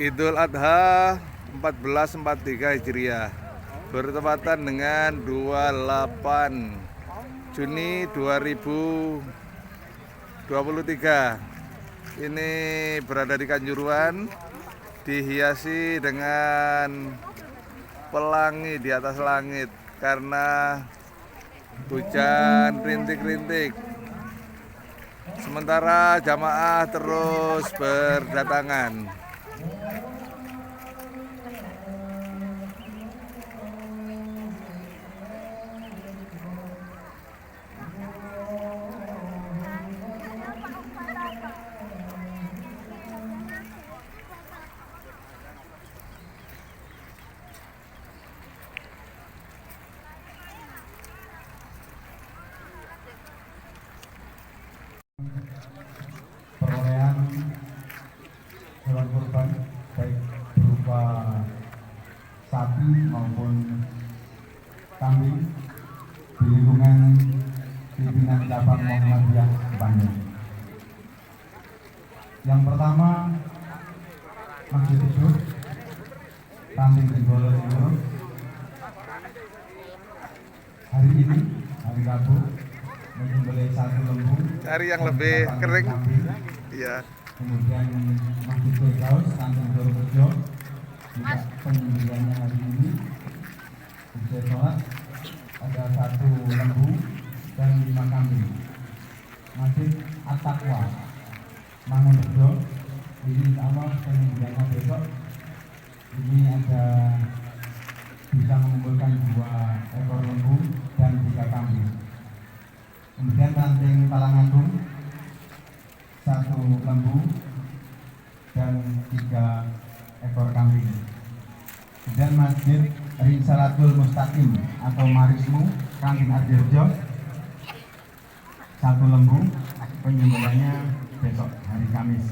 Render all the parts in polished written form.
Idul Adha 1443 Hijriah bertepatan dengan 28 Juni 2023. Ini berada di Kanjuruhan, dihiasi dengan pelangi di atas langit karena hujan rintik-rintik. Sementara jamaah terus berdatangan. Perolehan hewan kurban baik berupa sapi maupun kambing di lingkungan pimpinan cabang Muhammadiyah Bandung. Yang pertama, Masjid Syur Tanjung Jenggolo Timur. Hari ini, hari Rabu, menyembelih 1 lembu. Cari yang lebih kering. Iya. Kemudian Masjid Firdaus Tanjung Jororejo juga penyembelihannya hari ini. Usai sholat ada 1 lembu dan 5 kambing. Masjid At-Taqwa Mangunrejo, ini insya Allah penyembelihannya besok. Ini ada bisa mengumpulkan 2 ekor lembu dan 3 kambing. Kemudian Ranting Talangagung 1 lembu dan 3 ekor kambing. Kemudian Masjid Risalatul Mustaqim atau Marismu Ranting Ardirejo 1 lembu, penyembelihannya besok hari Kamis.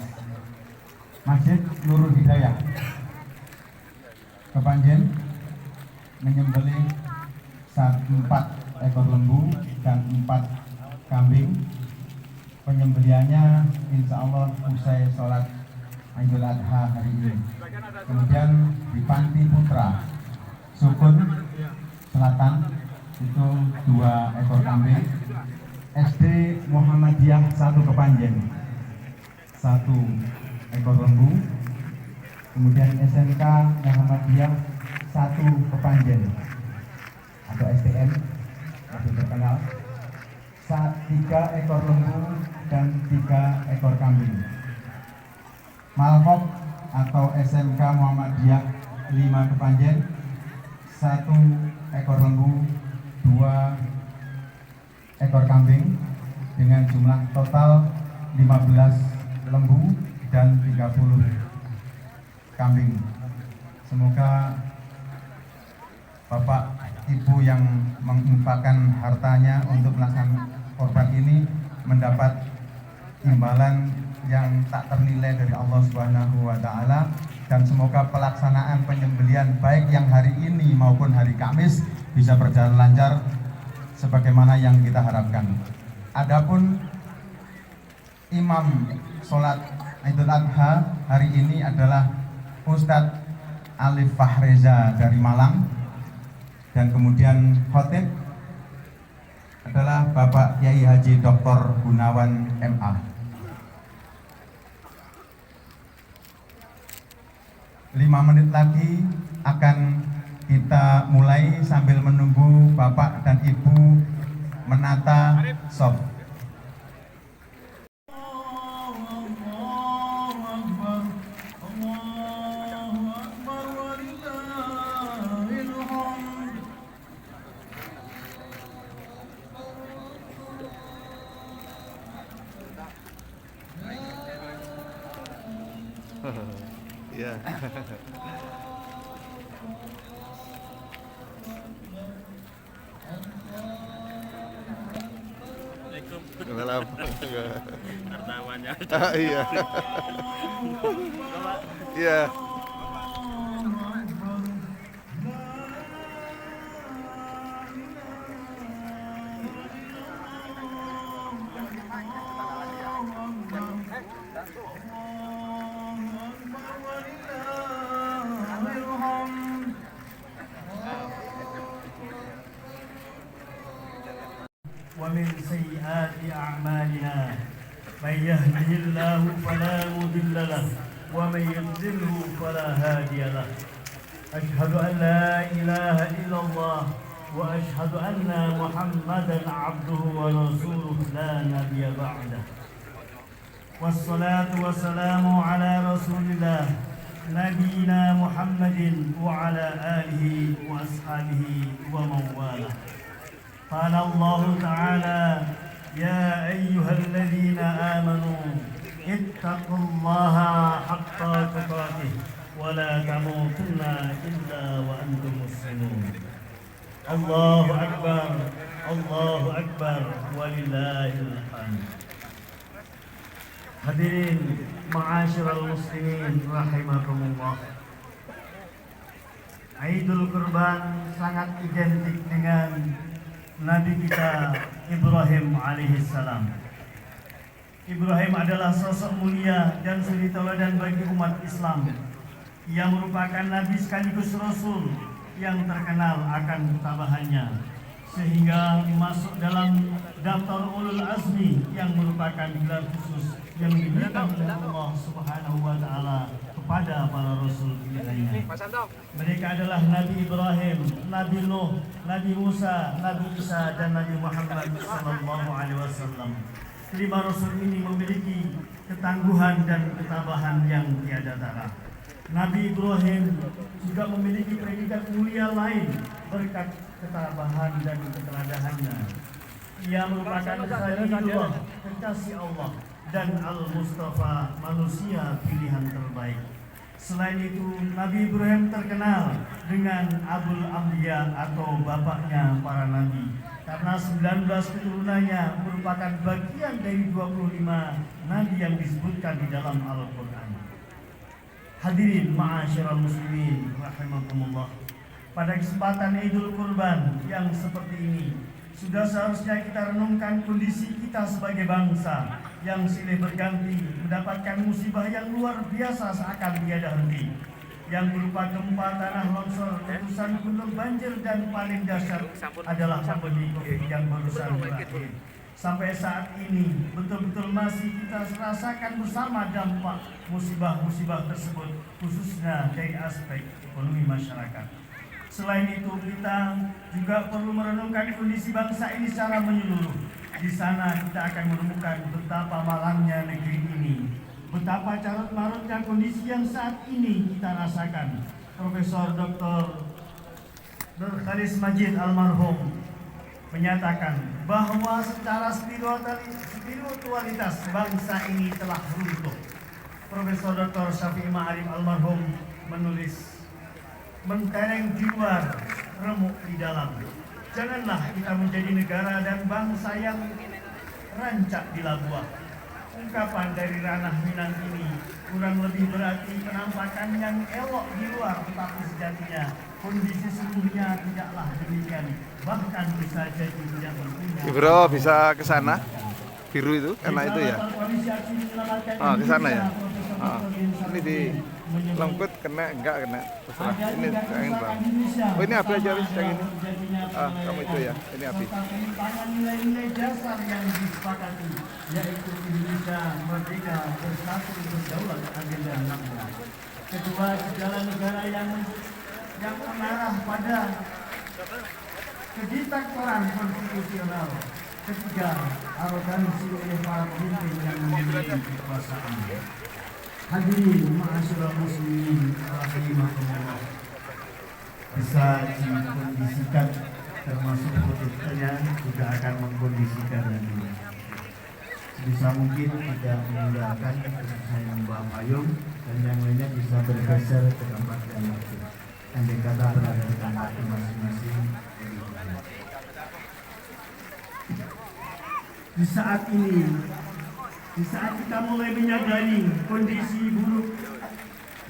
Masjid Nurul Hidayah Kepanjen menyembelih 4 ekor lembu dan 4 kambing. Penyembelihannya insya Allah usai sholat Idul Adha hari ini. Kemudian di Panti Putra Sukun Selatan itu 2 ekor kambing. SD Muhammadiyah 1 Kepanjen 1 ekor lembu. Kemudian SMK Muhammadiyah 1 Kepanjen atau STM masih terkenal 3 ekor lembu dan 3 ekor kambing. Malkop atau SMK Muhammadiyah 5 Kepanjen 1 ekor lembu, 2 ekor kambing dengan jumlah total 15 lembu dan 30 kambing. Semoga Bapak Ibu yang menginfakkan hartanya untuk melaksanakan korban ini mendapat imbalan yang tak ternilai dari Allah Subhanahu wa taala, dan semoga pelaksanaan penyembelihan baik yang hari ini maupun hari Kamis bisa berjalan lancar sebagaimana yang kita harapkan. Adapun imam sholat Idul Adha hari ini adalah Ustadz Alif Fahreza dari Malang, dan kemudian khotib adalah Bapak Yai Haji Dr. Gunawan MA. 5 menit lagi akan kita mulai sambil menunggu Bapak dan Ibu menata soft. Ya. Malam. Pertamanya. Iya. Iya. ومن سيئات أعمالنا من يهده الله فلا مضل له ومن يضلله فلا هادي له أشهد أن لا إله إلا الله وأشهد أن محمدا عبده ورسوله لا نبي بعده والصلاة والسلام على رسول الله نبينا محمد وعلى آله وأصحابه ومن والاه. قال الله تعالى يا أيها الذين آمنوا اتقوا الله حق تقاته ولا تموتن إلا وأنتم مسلمون. الله أكبر الله أكبر ولله الحمد. Hadirin ma'asyiral muslimin rahimakumullah. Idul Kurban sangat identik dengan Nabi kita Ibrahim alaihissalam. Ibrahim adalah sosok mulia dan suri teladan bagi umat Islam. Ia merupakan nabi sekaligus rasul yang terkenal akan ketabahannya, sehingga masuk dalam daftar ulul azmi yang merupakan gelar khusus yang diberikan oleh Allah Subhanahu wa taala kepada para rasul pilihannya. Mereka adalah Nabi Ibrahim, Nabi Nuh, Nabi Musa, Nabi Isa dan Nabi Muhammad sallallahu alaihi wasallam. Kelima rasul ini memiliki ketangguhan dan ketabahan yang tiada tara. Nabi Ibrahim juga memiliki predikat mulia lain berkat ketabahan dan keteladahannya. Ia merupakan Khalilullah, kekasih Allah, dan Al-Mustafa, manusia pilihan terbaik. Selain itu, Nabi Ibrahim terkenal dengan Abul Anbiya atau bapaknya para nabi, karena 19 keturunannya merupakan bagian dari 25 nabi yang disebutkan di dalam Al-Quran. Hadirin ma'asyiral muslimin rahimakumullah. Pada kesempatan Idul Kurban yang seperti ini, sudah seharusnya kita renungkan kondisi kita sebagai bangsa yang silih berganti mendapatkan musibah yang luar biasa seakan tiada henti, yang berupa gempa, tanah longsor, letusan gunung, banjir, dan paling dahsyat adalah pandemi Covid yang barusan berakhir. Sampai saat ini betul-betul masih kita rasakan bersama dampak musibah-musibah tersebut, khususnya dari aspek ekonomi masyarakat. Selain itu, kita juga perlu merenungkan kondisi bangsa ini secara menyeluruh. Di sana kita akan menemukan betapa malangnya negeri ini, betapa carut marutnya kondisi yang saat ini kita rasakan. Profesor Dr. Khalis Majid almarhum menyatakan bahwa secara spiritualitas bangsa ini telah runtuh. Profesor Dr. Syafi'i Ma'arif almarhum menulis, mentereng di luar, remuk di dalam. Janganlah kita menjadi negara dan bangsa yang rancak di labuah. Ungkapan dari ranah Minang ini kurang lebih berarti penampakan yang elok di luar, tetapi sejatinya kondisi sesungguhnya tidaklah demikian. Bahkan bisa jadi tidak berpunya. Bro, bisa ke sana? Biru itu, enak itu ya? Ah, ke sana ya? Ah, ini di lengkut kena, enggak kena. Terserah. Ini yang bang. Oh, ini api aja wis yang ini. Ah, kamu itu ya. Ini api. Nilai-nilai dasar yang disepakati, yaitu Indonesia merdeka, bersatu, berdaulat, agenda 16. Kedua, segala negara yang yang mengarah pada kediktatoran konstitusional. Ketiga, arogansi oleh para pemimpin yang memiliki kekuasaan. Hadirin ma'asyiral muslimin rahimakumullah, bisa dikondisikan termasuk politiknya juga akan mengkondisikan nantinya. Bisa mungkin tidak menggunakan keputusan yang membawa payung dan yang lainnya bisa bergeser ke tempat yang lain. Andai kata berada di tempat masing-masing. Di saat ini, di saat kita mulai menyadari kondisi buruk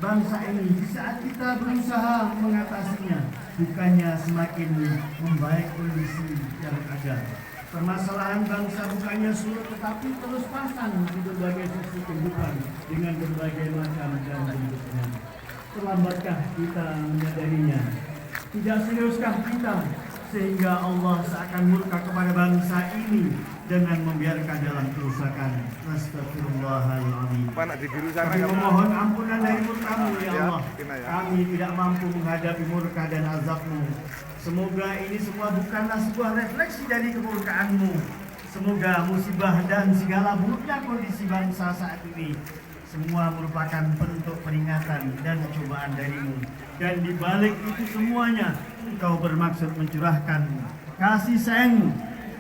bangsa ini, di saat kita berusaha mengatasinya, bukannya semakin membaik kondisi yang ada. Permasalahan bangsa bukannya surut tetapi terus pasang di berbagai sisi kehidupan dengan berbagai macam dan bentuknya. Terlambatkah kita menyadarinya? Tidak seriuskah kita sehingga Allah seakan murka kepada bangsa ini dengan membiarkan dalam kerusakan? Astagfirullahaladzim. Apa nak di biru sana? Kami memohon ampunan dari murka-Mu ya Allah. Ya. Kami tidak mampu menghadapi murka dan azab-Mu. Semoga ini semua bukanlah sebuah refleksi dari kemurkaan-Mu. Semoga musibah dan segala buruknya kondisi bangsa saat ini semua merupakan bentuk peringatan dan cobaan dari-Mu. Dan di balik itu semuanya, Engkau bermaksud mencurahkan kasih sayang-Mu.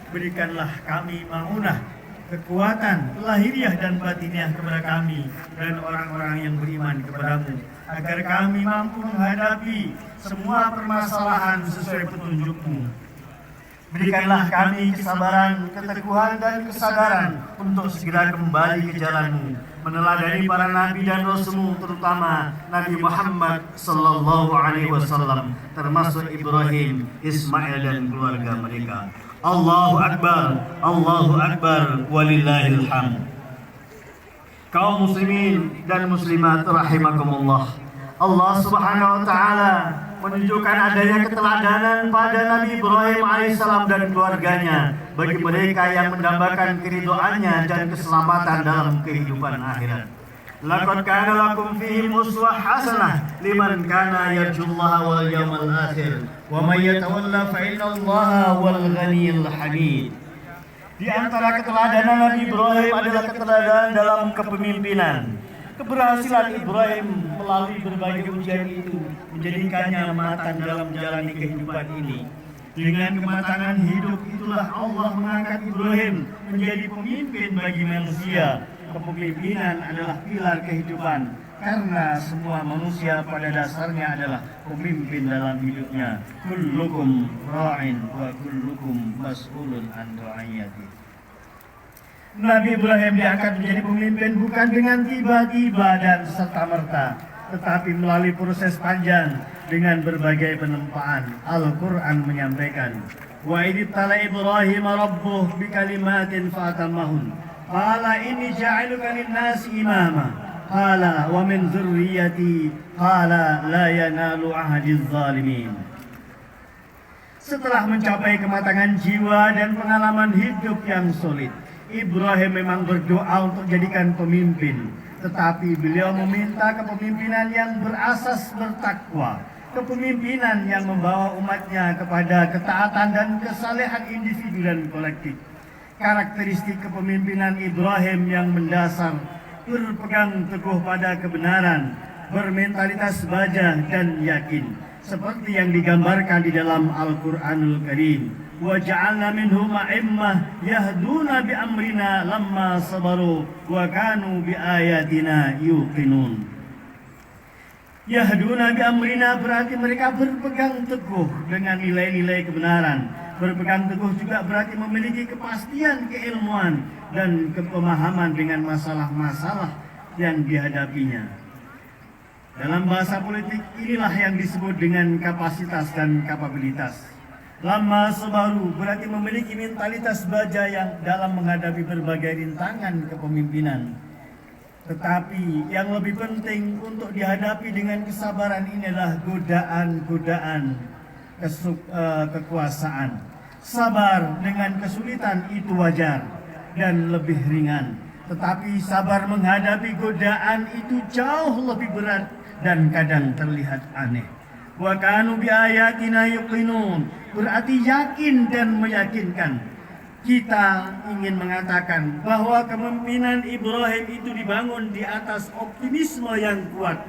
Berikanlah kami maunah, kekuatan lahiriah dan batiniah kepada kami dan orang-orang yang beriman kepada-Mu, agar kami mampu menghadapi semua permasalahan sesuai petunjuk-Mu. Berikanlah kami kesabaran, keteguhan, dan kesadaran untuk segera kembali ke jalan-Mu, meneladani para nabi dan rasul-Mu, terutama Nabi Muhammad sallallahu alaihi wasallam, termasuk Ibrahim, Ismail dan keluarga mereka. Allahu Akbar, walillahil hamd. Kaum muslimin dan muslimat rahimakumullah, Allah Subhanahu wa taala menunjukkan adanya keteladanan pada Nabi Ibrahim alaihissalam dan keluarganya bagi mereka yang mendambakan keridhoannya dan keselamatan dalam kehidupan akhirat. Laqad kana lakum fihim uswah hasanah liman kana yarjullaha wal yawmal akhir wa may yatawalla fa innallaha wal ghaniyyul hamid. Di antara keteladanan Nabi Ibrahim adalah keteladanan dalam kepemimpinan. Keberhasilan Ibrahim melalui berbagai ujian itu menjadikannya matang dalam menjalani kehidupan ini. Dengan kematangan hidup itulah Allah mengangkat Ibrahim menjadi pemimpin bagi manusia. Kepemimpinan adalah pilar kehidupan karena semua manusia pada dasarnya adalah pemimpin dalam hidupnya. Kullukum ra'in wa kullukum mas'ulun an ra'iyati. Nabi Ibrahim diangkat menjadi pemimpin bukan dengan tiba-tiba dan serta-merta, tetapi melalui proses panjang dengan berbagai penempaan. Al-Quran menyampaikan, wa idibtala Ibrahim rabbuh bikalimatin fa'atammahun. Qala inni ja'iluka lin-nasi imama. Qala wa min dzurriyyati. Qala la yanalu ahadiz zalimin. Setelah mencapai kematangan jiwa dan pengalaman hidup yang solid, Ibrahim memang berdoa untuk jadikan pemimpin, tetapi beliau meminta kepemimpinan yang berasas bertakwa, kepemimpinan yang membawa umatnya kepada ketaatan dan kesalehan individu dan kolektif. Karakteristik kepemimpinan Ibrahim yang mendasar, berpegang teguh pada kebenaran, bermentalitas baja dan yakin, seperti yang digambarkan di dalam Al-Quranul Karim. Wa ja'alna minhum a'immah yahduna bi amrina lamma sabaru wa kanu bi ayatina yuqinun. Yahduna bi amrina berarti mereka berpegang teguh dengan nilai-nilai kebenaran. Berpegang teguh juga berarti memiliki kepastian keilmuan dan kepemahaman dengan masalah-masalah yang dihadapinya. Dalam bahasa politik inilah yang disebut dengan kapasitas dan kapabilitas. Lama sebaru berarti memiliki mentalitas baja yang dalam menghadapi berbagai rintangan kepemimpinan. Tetapi yang lebih penting untuk dihadapi dengan kesabaran ini adalah godaan-godaan kekuasaan. Sabar dengan kesulitan itu wajar dan lebih ringan. Tetapi sabar menghadapi godaan itu jauh lebih berat dan kadang terlihat aneh. Wa kanu bi ayatina yuqinun. Berarti yakin dan meyakinkan. Kita ingin mengatakan bahwa kepemimpinan Ibrahim itu dibangun di atas optimisme yang kuat,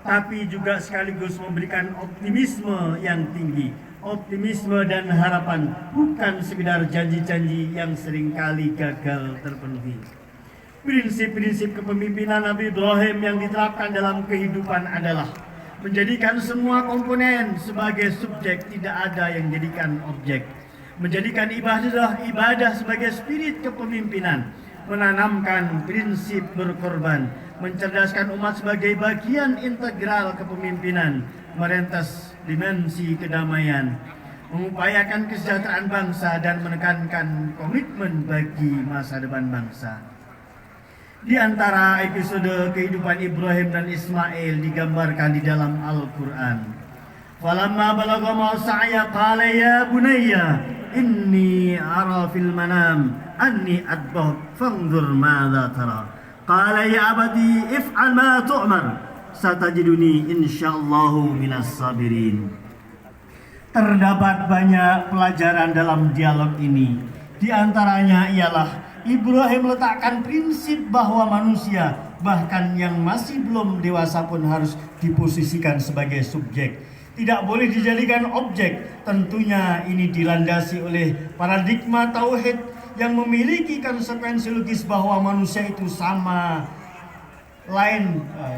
tapi juga sekaligus memberikan optimisme yang tinggi. Optimisme dan harapan, bukan sekedar janji-janji yang seringkali gagal terpenuhi. Prinsip-prinsip kepemimpinan Nabi Ibrahim yang diterapkan dalam kehidupan adalah menjadikan semua komponen sebagai subjek, tidak ada yang jadikan objek. Menjadikan ibadah sebagai spirit kepemimpinan, menanamkan prinsip berkorban, mencerdaskan umat sebagai bagian integral kepemimpinan, merentas dimensi kedamaian, mengupayakan kesejahteraan bangsa dan menekankan komitmen bagi masa depan bangsa. Di antara episode kehidupan Ibrahim dan Ismail digambarkan di dalam Al-Quran. Falamma balagha ma'sa'ya qala ya bunayya inni ara fil manam anni adbahuk fanzur madza tara. Qala ya abadi if'al ma tu'mar satajiduni insyaallahu minas sabirin. Terdapat banyak pelajaran dalam dialog ini. Di antaranya ialah Ibrahim meletakkan prinsip bahwa manusia, bahkan yang masih belum dewasa pun harus diposisikan sebagai subjek. Tidak boleh dijadikan objek. Tentunya ini dilandasi oleh paradigma tauhid yang memiliki konsekuensi logis bahwa manusia itu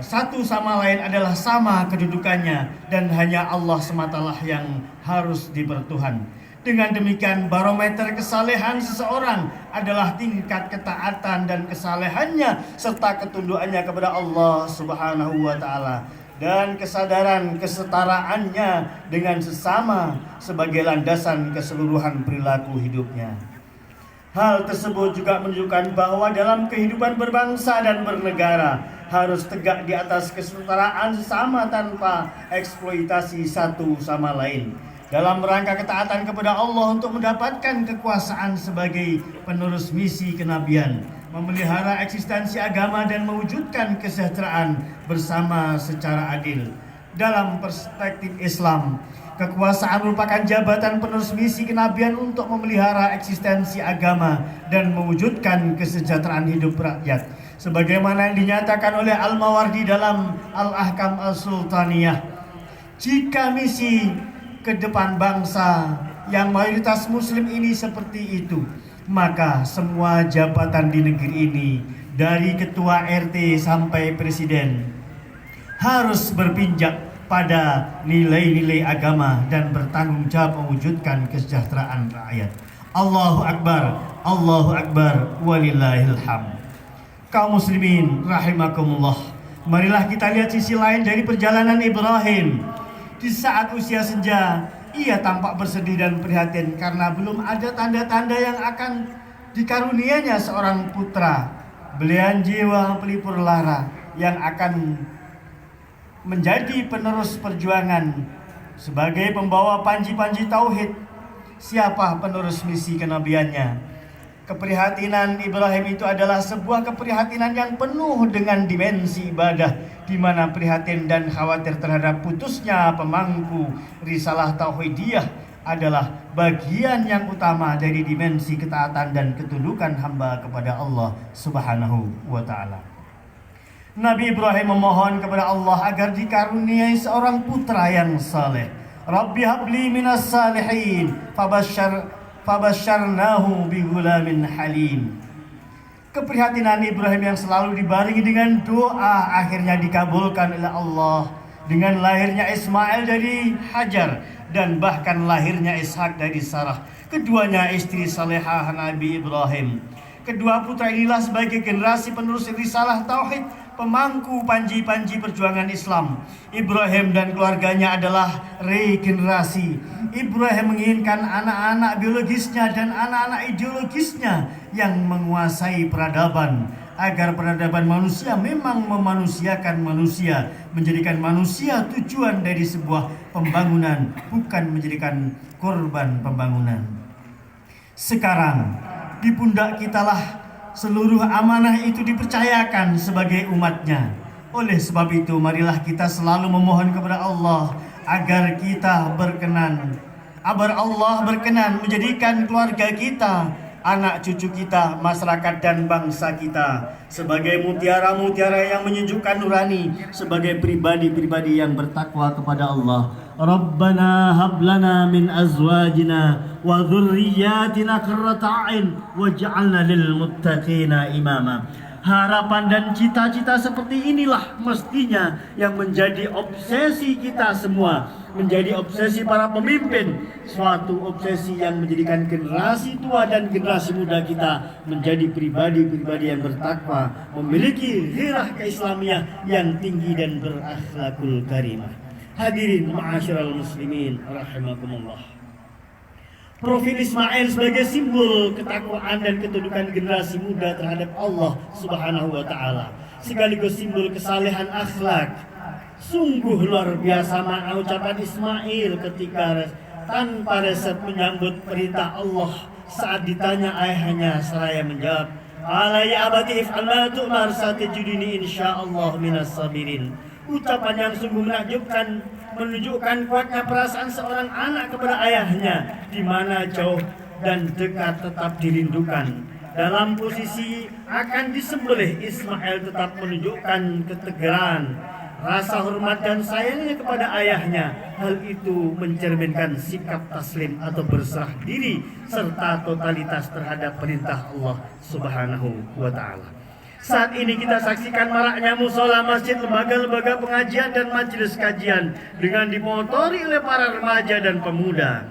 satu sama lain adalah sama kedudukannya dan hanya Allah sematalah yang harus dipertuhan. Dengan demikian barometer kesalehan seseorang adalah tingkat ketaatan dan kesalehannya serta ketundukannya kepada Allah Subhanahu wa taala dan kesadaran kesetaraannya dengan sesama sebagai landasan keseluruhan perilaku hidupnya. Hal tersebut juga menunjukkan bahwa dalam kehidupan berbangsa dan bernegara harus tegak di atas kesetaraan sesama tanpa eksploitasi satu sama lain. Dalam rangka ketaatan kepada Allah untuk mendapatkan kekuasaan sebagai penerus misi kenabian, memelihara eksistensi agama dan mewujudkan kesejahteraan bersama secara adil. Dalam perspektif Islam, kekuasaan merupakan jabatan penerus misi kenabian untuk memelihara eksistensi agama dan mewujudkan kesejahteraan hidup rakyat. Sebagaimana yang dinyatakan oleh Al-Mawardi dalam Al-Ahkam Al-Sultaniyah. Jika misi ke depan bangsa yang mayoritas muslim ini seperti itu, maka semua jabatan di negeri ini dari ketua RT sampai presiden harus berpijak pada nilai-nilai agama dan bertanggung jawab mewujudkan kesejahteraan rakyat. Allahu Akbar, Allahu Akbar, walillahil hamd. Kaum muslimin rahimakumullah, marilah kita lihat sisi lain dari perjalanan Ibrahim. Di saat usia senja, ia tampak bersedih dan prihatin karena belum ada tanda-tanda yang akan dikarunianya seorang putra belian jiwa pelipur lara yang akan menjadi penerus perjuangan sebagai pembawa panji-panji tauhid. Siapa penerus misi kenabiannya? Keprihatinan Ibrahim itu adalah sebuah keprihatinan yang penuh dengan dimensi ibadah, di mana prihatin dan khawatir terhadap putusnya pemangku risalah tauhidiyah adalah bagian yang utama dari dimensi ketaatan dan ketundukan hamba kepada Allah Subhanahu wa taala. Nabi Ibrahim memohon kepada Allah agar dikaruniai seorang putra yang saleh. Rabbi habli minas salihin fabasyarnahu bigulamin halim. Keprihatinan Ibrahim yang selalu dibarengi dengan doa akhirnya dikabulkan oleh Allah dengan lahirnya Ismail dari Hajar dan bahkan lahirnya Ishak dari Sarah, keduanya istri salehah Nabi Ibrahim. Kedua putra inilah sebagai generasi penerus risalah tauhid, pemangku panji-panji perjuangan Islam. Ibrahim dan keluarganya adalah regenerasi. Ibrahim menginginkan anak-anak biologisnya dan anak-anak ideologisnya yang menguasai peradaban, agar peradaban manusia memang memanusiakan manusia, menjadikan manusia tujuan dari sebuah pembangunan, bukan menjadikan korban pembangunan. Sekarang di pundak kitalah seluruh amanah itu dipercayakan sebagai umatnya. Oleh sebab itu marilah kita selalu memohon kepada Allah agar kita berkenan, agar Allah berkenan menjadikan keluarga kita, anak cucu kita, masyarakat dan bangsa kita sebagai mutiara-mutiara yang menyejukkan nurani, sebagai pribadi-pribadi yang bertakwa kepada Allah. Rabbana hab lana min azwajina wa dhurriyyatina qurrata a'yun waj'alna lil muttaqina imama. Harapan dan cita-cita seperti inilah mestinya yang menjadi obsesi kita semua, menjadi obsesi para pemimpin, suatu obsesi yang menjadikan generasi tua dan generasi muda kita menjadi pribadi-pribadi yang bertakwa, memiliki ghirah keislamiah yang tinggi dan berakhlakul karimah. Hadirin ma'asyiral muslimin rahimakumullah. Profil Ismail sebagai simbol ketakwaan dan ketundukan generasi muda terhadap Allah Subhanahu wa taala, sekaligus simbol kesalehan akhlak. Sungguh luar biasa makna ucapan Ismail ketika tanpa resep menyambut perintah Allah saat ditanya ayahnya, seraya menjawab, "Ala ya abati if'al ma tu'mar satajiduni insyaallah minas sabirin." Ucapan yang sungguh menakjubkan, menunjukkan kuatnya perasaan seorang anak kepada ayahnya, di mana jauh dan dekat tetap dirindukan. Dalam posisi akan disembelih, Ismail tetap menunjukkan ketegaran, rasa hormat dan sayangnya kepada ayahnya. Hal itu mencerminkan sikap taslim atau berserah diri serta totalitas terhadap perintah Allah Subhanahu wa taala. Saat ini kita saksikan maraknya musola, masjid, lembaga-lembaga pengajian dan majelis kajian dengan dimotori oleh para remaja dan pemuda.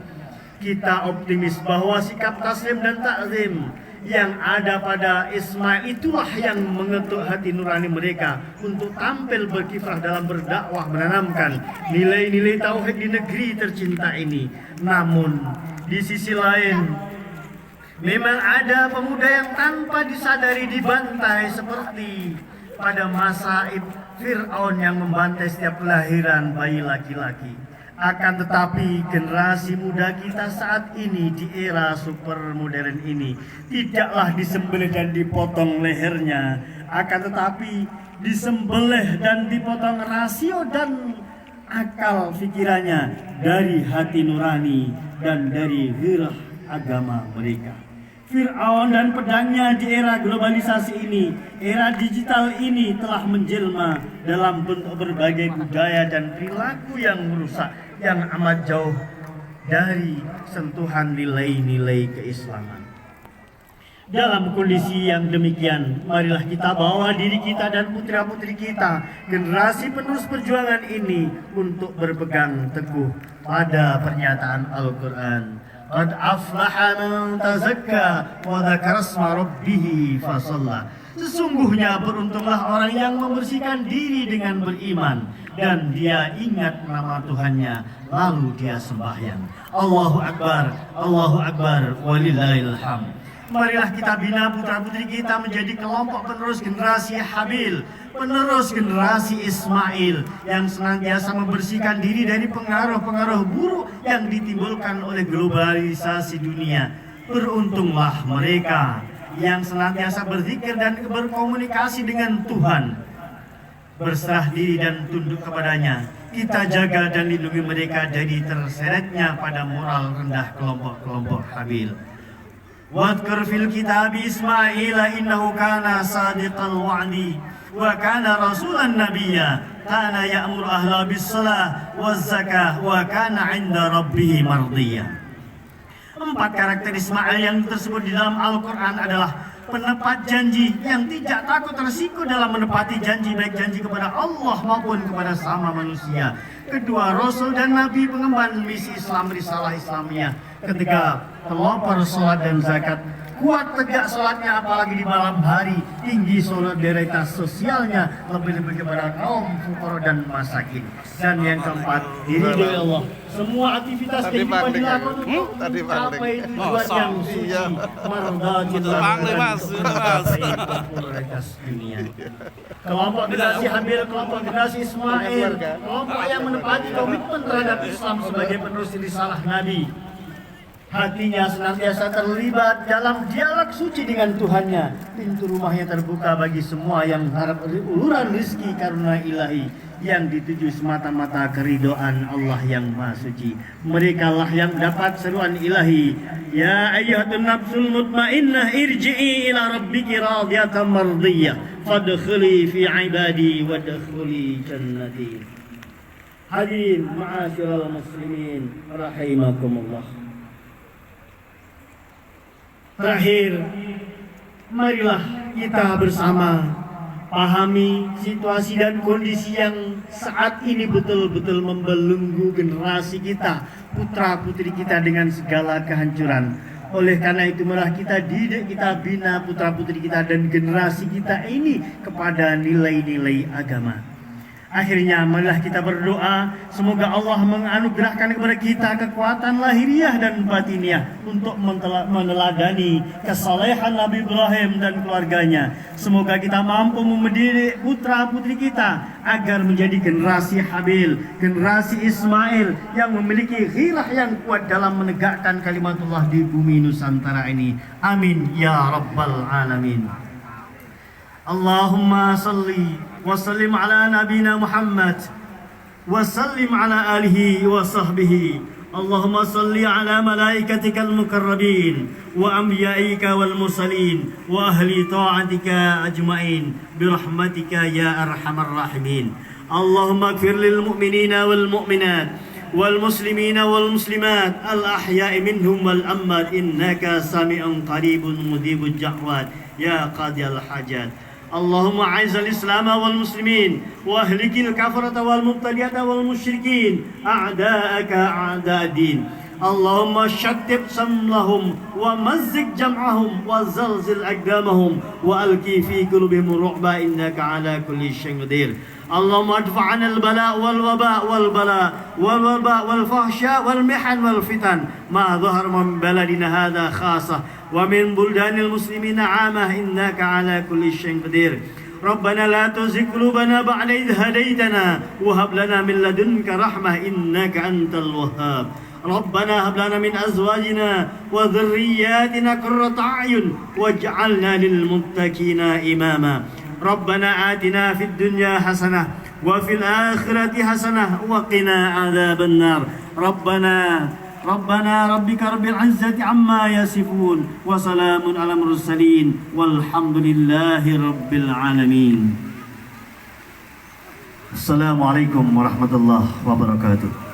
Kita optimis bahwa sikap taslim dan takzim yang ada pada Ismail itulah yang mengetuk hati nurani mereka untuk tampil berkiprah dalam berdakwah, menanamkan nilai-nilai tauhid di negeri tercinta ini. Namun di sisi lain, memang ada pemuda yang tanpa disadari dibantai seperti pada masa Fir'aun yang membantai setiap kelahiran bayi laki-laki. Akan tetapi generasi muda kita saat ini di era super modern ini tidaklah disembelih dan dipotong lehernya, akan tetapi disembelih dan dipotong rasio dan akal pikirannya dari hati nurani dan dari ghirah agama mereka. Fir'aun dan pedangnya di era globalisasi ini, era digital ini telah menjelma dalam bentuk berbagai budaya dan perilaku yang merusak, yang amat jauh dari sentuhan nilai-nilai keislaman. Dalam kondisi yang demikian, marilah kita bawa diri kita dan putra-putri kita, generasi penerus perjuangan ini, untuk berpegang teguh pada pernyataan Al-Quran. Qad aflaha man tazakka wa dzakara isma rabbih fasalla. Sesungguhnya beruntunglah orang yang membersihkan diri dengan beriman dan dia ingat nama Tuhannya lalu dia sembahyang. Allahu Akbar, walillahil hamd. Marilah kita bina putra-putri kita menjadi kelompok penerus generasi Habil, penerus generasi Ismail yang senantiasa membersihkan diri dari pengaruh-pengaruh buruk yang ditimbulkan oleh globalisasi dunia. Beruntunglah mereka yang senantiasa berzikir dan berkomunikasi dengan Tuhan, berserah diri dan tunduk kepadanya. Kita jaga dan lindungi mereka dari terseretnya pada moral rendah kelompok-kelompok Habil. Wadhkur fil kitab Ismail innahu kana sadiqal wa'di wa kana rasulan nabiyya kana ya'muru ahla bis salah waz zakah wa kana 'inda rabbih mardiyya. 4 karakter Ismail yang tersebut di dalam Al-Quran adalah penepat janji yang tidak takut resiko dalam menepati janji, baik janji kepada Allah maupun kepada sama manusia. Kedua, Rasul dan Nabi pengemban misi Islam, risalah Islamiyah. Ketiga, pelopor sholat dan zakat, kuat tegak sholatnya apalagi di malam hari, tinggi solidaritas sosialnya, lebih-lebih kepada kaum fukara dan masakin. Dan yang keempat, diridhoi Allah. Semua aktivitas kehidupan dilakukan untuk mencapai tujuan yang suci, mardhatillah dan mencapai popularitas dunia. Kelompok generasi Habil, kelompok generasi Ismail, kelompok yang menepati komitmen terhadap Islam sebagai penerus risalah Nabi. Hatinya senantiasa terlibat dalam dialog suci dengan Tuhannya. Pintu rumahnya terbuka bagi semua yang harap uluran rizki karuna ilahi. yang dituju semata-mata keridhaan Allah yang Maha Suci. Mereka lah yang dapat seruan ilahi, ya ayyuhatun nafsul mutmainnah irji'i ila rabbiki radiyatan mardiyah fadkhuli fi ibadi wadkhuli jannati. Hadirin ma'asyiral muslimin rahimakumullah. Terakhir, marilah kita bersama pahami situasi dan kondisi yang saat ini betul-betul membelenggu generasi kita, putra-putri kita dengan segala kehancuran. Oleh karena itu malah kita didik, kita bina putra-putri kita dan generasi kita ini kepada nilai-nilai agama. Akhirnya marilah kita berdoa semoga Allah menganugerahkan kepada kita kekuatan lahiriah dan batiniah untuk meneladani kesalehan Nabi Ibrahim dan keluarganya. Semoga kita mampu mendidik putra-putri kita agar menjadi generasi Habil, generasi Ismail yang memiliki ghirah yang kuat dalam menegakkan kalimatullah di bumi Nusantara ini. Amin ya rabbal alamin. Allahumma salli wa sallim ala nabina Muhammad wa sallim ala alihi wa sahbihi. Allahumma salli ala malaikatikal mukarrabin wa anbiyaika wal mursalin wa ahli ta'atika ajmain birahmatika ya arhamar rahimin. Allahumma ighfir lil mu'minina wal mu'minat wal muslimina wal muslimat al ahya'i minhum wal amwat innaka sami'un qaribun mujibud da'wat ya qadiyal hajat. Allahumma a'izzal Islam wal muslimin wa ahlikil kafarata wal mubtadi'ata wal musyrikin a'da'aka a'da'ad-din. Allahumma syattib samlahum wa mazzik jam'ahum wa zalzil aqdamahum wa alqi fi qulubihim ru'ba innaka ala kulli syai'in qadir. Allahumma adfa'na al-bala' wal waba' wal bala' wal waba' wal fahsya wal mihan wal fitan ma dhahar min baladina hadha khasah wa min buldanil muslimina 'amah innaka ala kulli syai'in qadir. Rabbana la tuzigh qulubana ba'da idh hadaytana wa hab lana min ladunka rahmah innaka antal wahhab. Rabbana hab lana min azwajina wa dhurriyyatina qurrata a'yun waj'alna lil muttaqina imama. Rabbana atina fid dunya hasanah wa fil akhirati hasanah wa qina adzaban nar. Rabbana rabbika rabbil izzati amma yasifun wa salamun ala mursalin walhamdulillahi rabbil alamin. Assalamualaikum warahmatullahi wabarakatuh.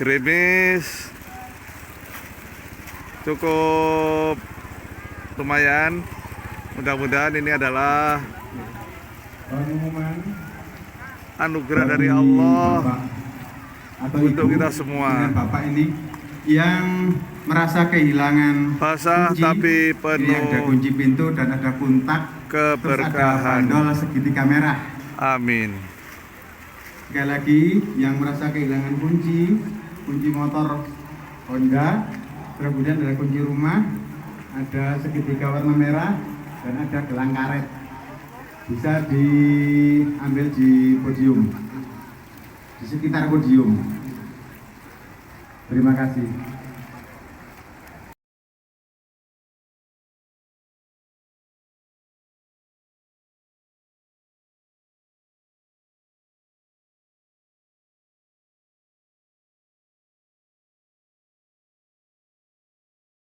Gerimis cukup lumayan. Mudah-mudahan ini adalah pengumuman anugerah dari Allah atau untuk ibu kita semua. dengan bapak ini yang merasa kehilangan Basah kunci. tapi Ini penuh ada kunci pintu dan ada kuntak, terus ada keberkahan. bandol segitiga merah. Amin. Sekali lagi, yang merasa kehilangan kunci motor Honda, kemudian ada kunci rumah, ada segitiga warna merah, dan ada gelang karet. Bisa diambil di podium, di sekitar podium. Terima kasih.